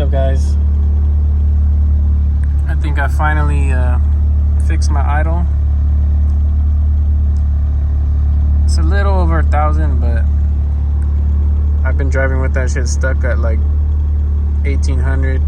up, guys? I think I finally fixed my idle. It's a little over 1,000, but I've been driving with that shit stuck at like 1,800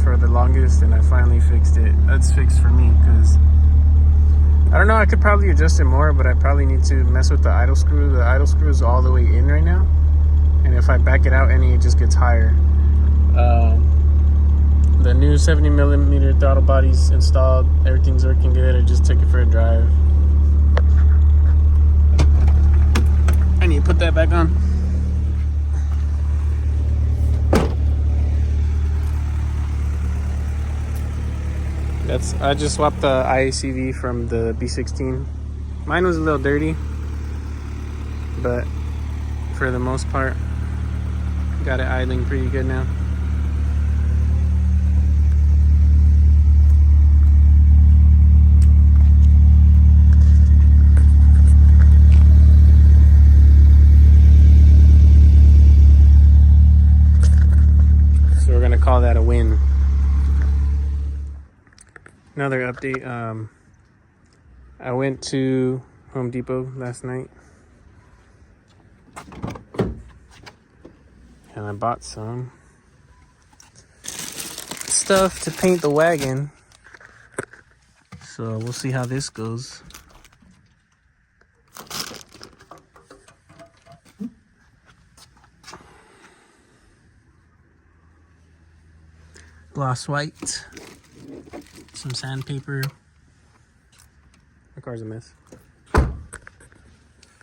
for the longest, and I finally fixed it. That's fixed for me because I don't know, I could probably adjust it more, but I probably need to mess with the idle screw. The idle screw is all the way in right now, and if I back it out any, it just gets higher. The new 70mm throttle body's installed. Everything's working good. I just took it for a drive. I need to put that back on. I just swapped the iacv from the B16. Mine was a little dirty, but for the most part, got it idling pretty good now. So we're gonna call that a win. Another update, I went to Home Depot last night and I bought some stuff to paint the wagon. So we'll see how this goes. Gloss white. Some sandpaper. My car's a mess.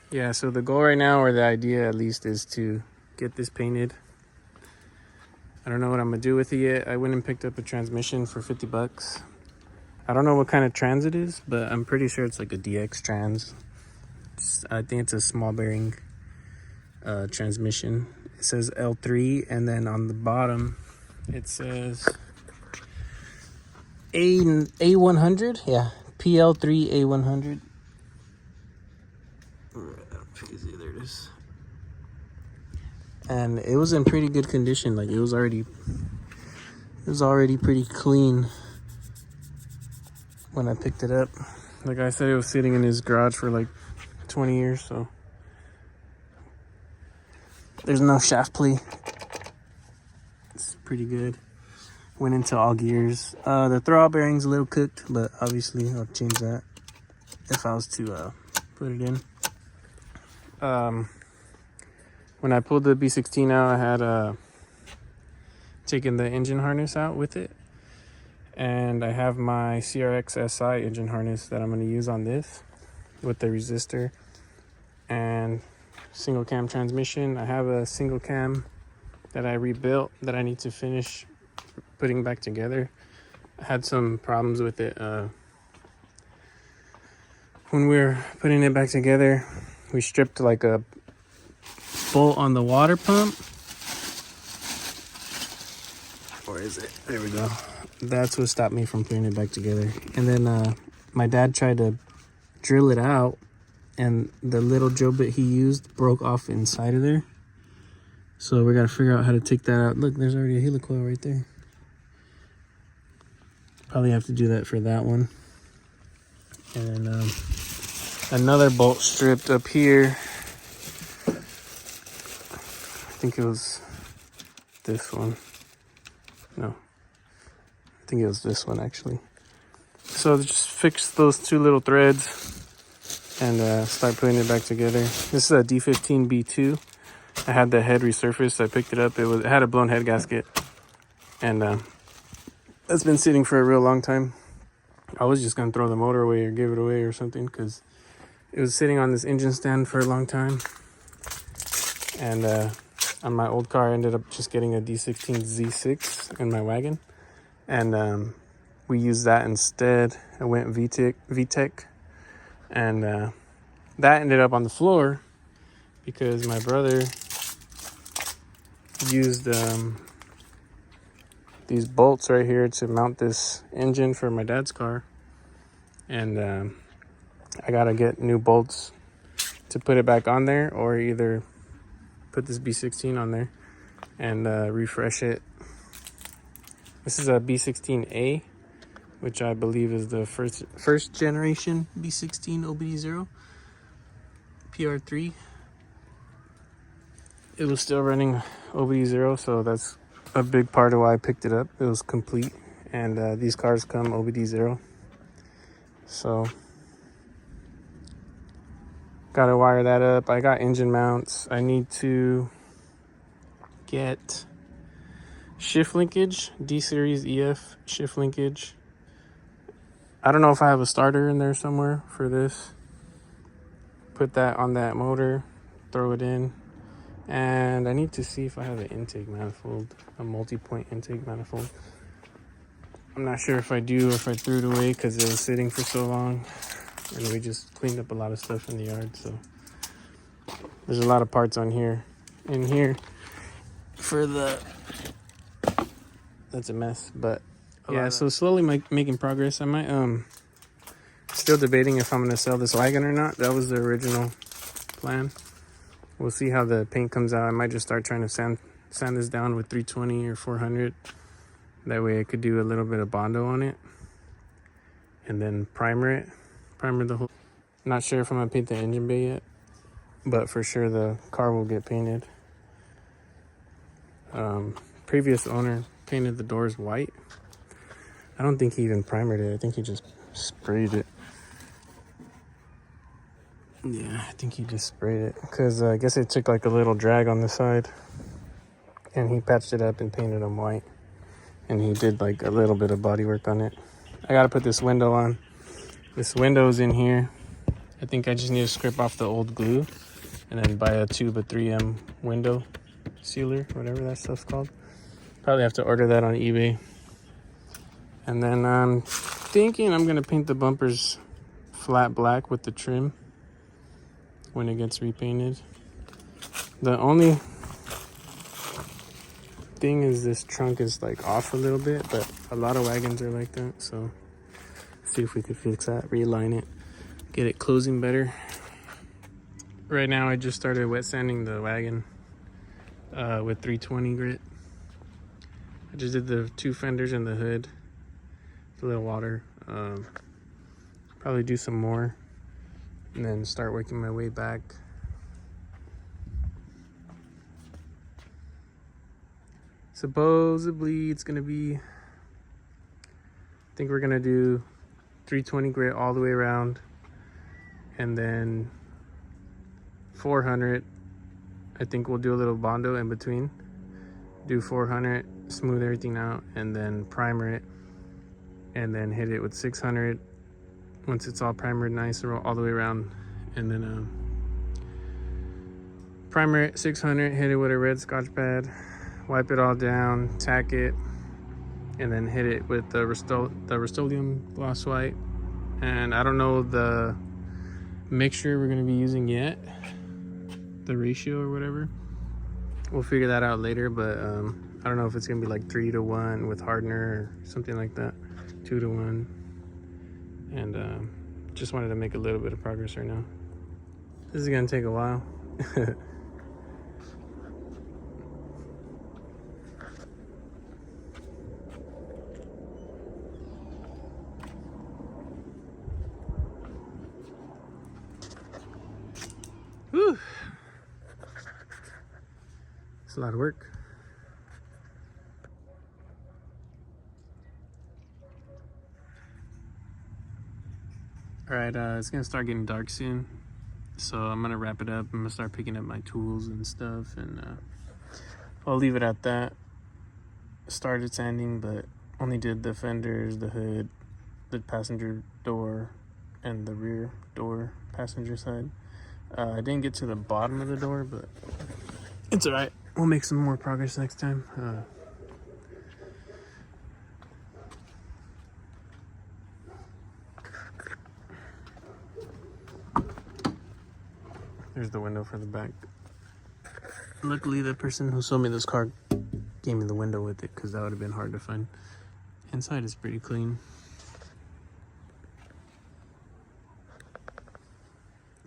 Yeah, so the goal right now, or the idea at least, is to get this painted. I don't know what I'm gonna do with it yet. I went and picked up a transmission for 50 bucks. I don't know what kind of trans it is, but I'm pretty sure it's like a DX trans. I think it's a small bearing transmission. It says L3, and then on the bottom it says A100, yeah, PL3 A100. There it is. And it was in pretty good condition. Like it was already pretty clean when I picked it up. Like I said, it was sitting in his garage for like 20 years, so there's no shaft play. It's pretty good. Went into all gears. The throttle bearing's a little cooked, but obviously I'll change that if I was to put it in. When I pulled the B16 out, I had taken the engine harness out with it, and I have my CRX SI engine harness that I'm going to use on this with the resistor and single cam transmission. I have a single cam that I rebuilt that I need to finish putting back together. I had some problems with it when we were putting it back together. We stripped like a bolt on the water pump. Or is it? There we go. That's what stopped me from putting it back together. And then my dad tried to drill it out, and the little drill bit he used broke off inside of there. So we got to figure out how to take that out. Look, there's already a helicoil right there. Probably have to do that for that one. And another bolt stripped up here. I think it was this one. No, I think it was this one actually. So just fix those two little threads and start putting it back together. This is a D15 B2. I had the head resurfaced. I picked it up. It had a blown head gasket, and that's been sitting for a real long time. I was just gonna throw the motor away or give it away or something, because it was sitting on this engine stand for a long time. And on my old car, I ended up just getting a D16 Z6 in my wagon, and we used that instead. I went VTEC, and that ended up on the floor because my brother used these bolts right here to mount this engine for my dad's car, and I gotta get new bolts to put it back on there, or either put this B16 on there and refresh it This is a B16A, which I believe is the first generation B16 OBD0 PR3. It was still running OBD0, so that's a big part of why I picked it up. It was complete, and these cars come OBD0. So gotta wire that up. I got engine mounts. I need to get shift linkage, D series EF shift linkage. I don't know if I have a starter in there somewhere for this. Put that on that motor, throw it in. And I need to see if I have an intake manifold, a multi-point intake manifold. I'm not sure if I do or if I threw it away because it was sitting for so long. And we just cleaned up a lot of stuff in the yard, so there's a lot of parts on here. In here for the, that's a mess, but yeah, so slowly making progress. I might still debating if I'm gonna sell this wagon or not. That was the original plan. We'll see how the paint comes out. I might just start trying to sand this down with 320 or 400. That way I could do a little bit of Bondo on it and then primer the whole. Not sure if I'm gonna paint the engine bay yet, but for sure the car will get painted. Previous owner painted the doors white. I don't think he even primered it. I think he just sprayed it. Yeah, I think he just sprayed it because I guess it took like a little drag on the side, and he patched it up and painted them white, and he did like a little bit of body work on it. I gotta put this window on. This window's in here. I think I just need to scrape off the old glue and then buy a tube of 3M window sealer, whatever that stuff's called. Probably have to order that on eBay. And then I'm thinking I'm gonna paint the bumpers flat black with the trim when it gets repainted. The only thing is this trunk is like off a little bit, but a lot of wagons are like that, so see if we can fix that, realign it, get it closing better. Right now I just started wet sanding the wagon with 320 grit. I just did the two fenders and the hood, a little water. Probably do some more and then start working my way back. Supposedly it's gonna be, I think we're gonna do 320 grit all the way around, and then 400. I think we'll do a little Bondo in between. Do 400, smooth everything out, and then primer it, and then hit it with 600 once it's all primered nice all the way around, and then primer it 600, hit it with a red Scotch pad, wipe it all down, tack it, and then hit it with the Rust-Oleum gloss white. And I don't know the mixture we're going to be using yet, the ratio or whatever. We'll figure that out later, but I don't know if it's gonna be like 3-to-1 with hardener or something like that, 2-to-1. And just wanted to make a little bit of progress right now. This is gonna take a while. Whew. It's a lot of work. All right, it's gonna start getting dark soon, so I'm gonna wrap it up. I'm gonna start picking up my tools and stuff, and I'll leave it at that. Started sanding, but only did the fenders, the hood, the passenger door, and the rear door passenger side. I didn't get to the bottom of the door, but it's all right. We'll make some more progress next time. There's the window for the back. Luckily, the person who sold me this car gave me the window with it, because that would have been hard to find. Inside is pretty clean.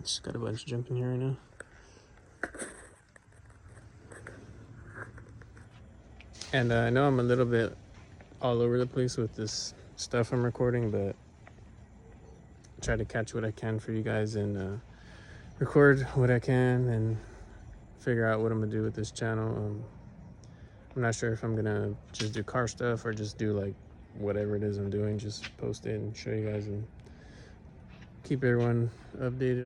Just got a bunch of junk in here right now. And I know I'm a little bit all over the place with this stuff I'm recording, but try to catch what I can for you guys and record what I can and figure out what I'm gonna do with this channel. I'm not sure if I'm gonna just do car stuff or just do like whatever it is I'm doing, just post it and show you guys and keep everyone updated.